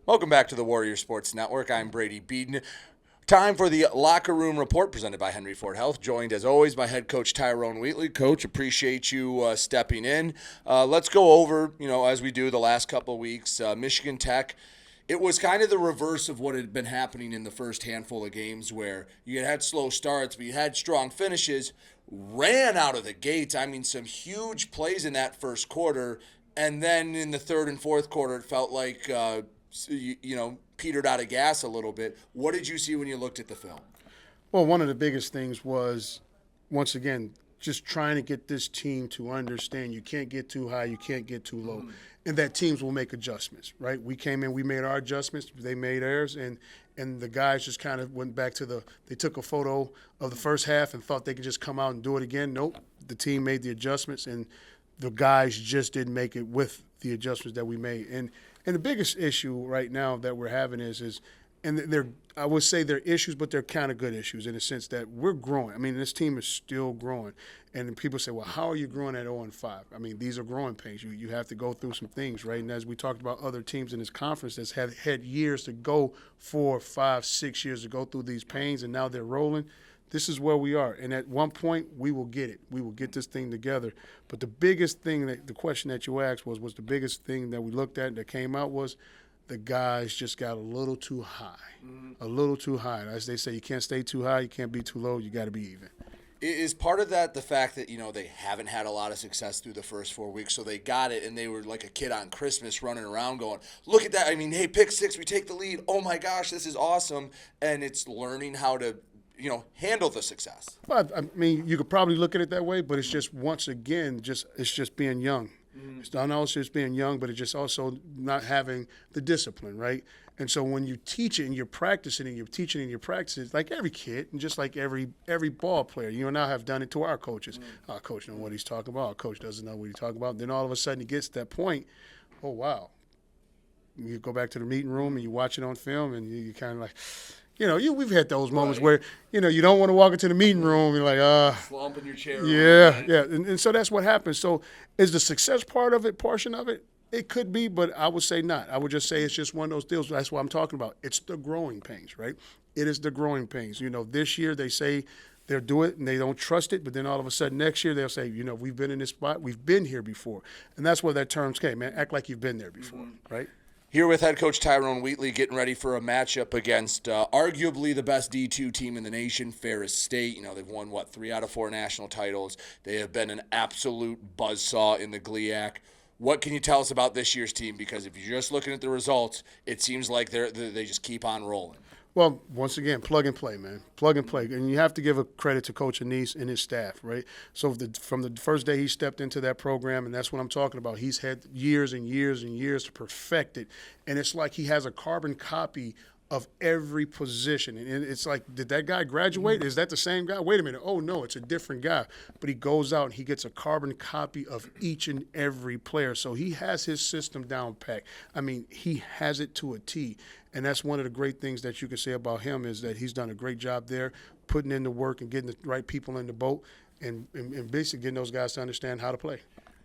Welcome back to the Warrior Sports Network. I'm Brady Beedon. Time for the Locker Room Report presented by Henry Ford Health. Joined, as always, by head coach Tyrone Wheatley. Coach, appreciate you stepping in. Let's go over, as we do the last couple of weeks, Michigan Tech. It was kind of the reverse of what had been happening in the first handful of games where you had slow starts, but you had strong finishes, ran out of the gates. I mean, some huge plays in that first quarter. And then in the third and fourth quarter, it felt like petered out of gas a little bit. What did you see when you looked at the film? Well, one of the biggest things was, once again, just trying to get this team to understand you can't get too high, you can't get too low, and that teams will make adjustments, right? We came in, we made our adjustments, they made theirs, and the guys just kind of went back to they took a photo of the first half and thought they could just come out and do it again. Nope, the team made the adjustments, and the guys just didn't make it with the adjustments that we made. And the biggest issue right now that we're having is I would say they're issues, but they're kind of good issues in the sense that we're growing. I mean, this team is still growing. And people say, well, how are you growing at 0-5? I mean, these are growing pains. You have to go through some things, right? And as we talked about other teams in this conference that's had years to go, 4, 5, 6 years to go through these pains, and now they're rolling. This is where we are. And at one point, we will get it. We will get this thing together. But the biggest thing, the question that you asked was the biggest thing that we looked at that came out was the guys just got a little too high. A little too high. As they say, you can't stay too high, you can't be too low, you got to be even. Is part of that the fact that, they haven't had a lot of success through the first 4 weeks, so they got it, and they were like a kid on Christmas running around going, look at that. I mean, hey, pick six, we take the lead. Oh, my gosh, this is awesome. And it's learning how to handle the success. Well, I mean, you could probably look at it that way, but it's just, once again, it's just being young. It's not always just being young, but it's just also not having the discipline, right? And so when you teach it and you're practicing and you're teaching and you're practicing, like every kid and just like every ball player, you and I have done it to our coaches. Our coach knows what he's talking about. Our coach doesn't know what he's talking about. Then all of a sudden he gets to that point, oh, wow. You go back to the meeting room and you watch it on film and you kind of like – we've had those moments where, you don't want to walk into the meeting room. You're like, slump in your chair. Yeah. And so that's what happens. So is the success portion of it? It could be, but I would say not. I would just say it's just one of those deals. That's what I'm talking about. It's the growing pains, right? It is the growing pains. This year they say they'll do it and they don't trust it, but then all of a sudden next year they'll say, we've been in this spot. We've been here before. And that's where that term came, man. Act like you've been there before, right? Here with head coach Tyrone Wheatley, getting ready for a matchup against arguably the best D2 team in the nation, Ferris State. They've won, 3 out of 4 national titles. They have been an absolute buzzsaw in the GLIAC. What can you tell us about this year's team? Because if you're just looking at the results, it seems like they just keep on rolling. Well, once again, plug and play, man. Plug and play. And you have to give a credit to Coach Anise and his staff, right? So from the first day he stepped into that program, and that's what I'm talking about, he's had years and years and years to perfect it. And it's like he has a carbon copy of every position. And it's like, did that guy graduate? Is that the same guy? Wait a minute. Oh, no, it's a different guy. But he goes out and he gets a carbon copy of each and every player. So he has his system down packed. I mean, he has it to a T. And that's one of the great things that you can say about him is that he's done a great job there, putting in the work and getting the right people in the boat and basically getting those guys to understand how to play.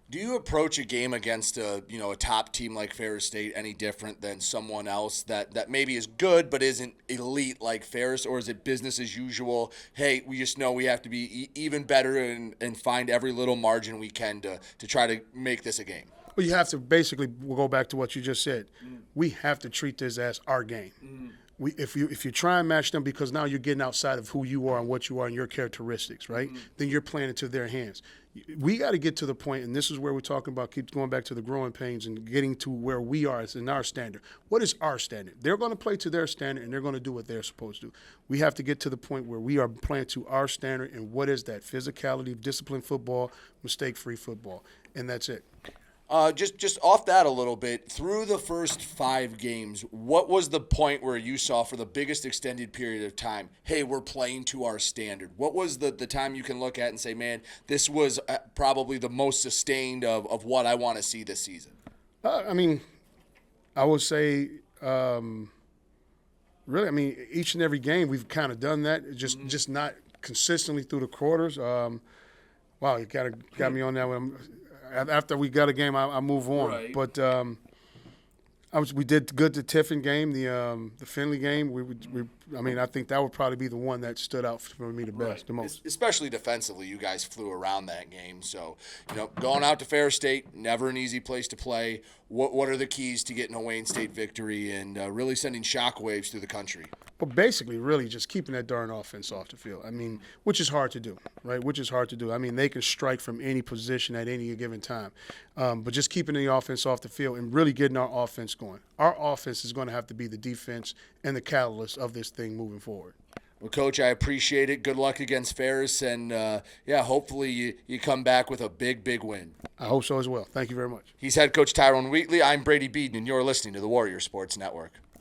Do you approach a game against a top team like Ferris State any different than someone else that maybe is good but isn't elite like Ferris, or is it business as usual? Hey, we just know we have to be even better and find every little margin we can to try to make this a game? Well, you have to basically go back to what you just said. We have to treat this as our game. If you try and match them, because now you're getting outside of who you are and what you are and your characteristics, right? Then you're playing into their hands. We got to get to the point, and this is where we're talking about, keep going back to the growing pains and getting to where we are in our standard. What is our standard? They're going to play to their standard, and they're going to do what they're supposed to do. We have to get to the point where we are playing to our standard, and what is that? Physicality, disciplined football, mistake-free football, and that's it. Just off that a little bit, through the first 5 games, what was the point where you saw for the biggest extended period of time, hey, we're playing to our standard? What was the time you can look at and say, man, this was probably the most sustained of what I want to see this season? I mean, I would say really, I mean, each and every game we've kind of done that, just not consistently through the quarters. Wow, you got me on that one. After we got a game, I move on. Right. But We did good the Tiffin game, the Finley game. I think that would probably be the one that stood out for me the most. Especially defensively, you guys flew around that game. So, going out to Ferris State, never an easy place to play. What are the keys to getting a Wayne State victory and really sending shockwaves through the country? Well, basically, really just keeping that darn offense off the field. Which is hard to do, right? They can strike from any position at any given time. But just keeping the offense off the field and really getting our offense going. Our offense is going to have to be the defense and the catalyst of this thing moving forward. Well, Coach, I appreciate it. Good luck against Ferris. And, hopefully you come back with a big, big win. I hope so as well. Thank you very much. He's head coach Tyrone Wheatley. I'm Brady Beedon, and you're listening to the Warrior Sports Network.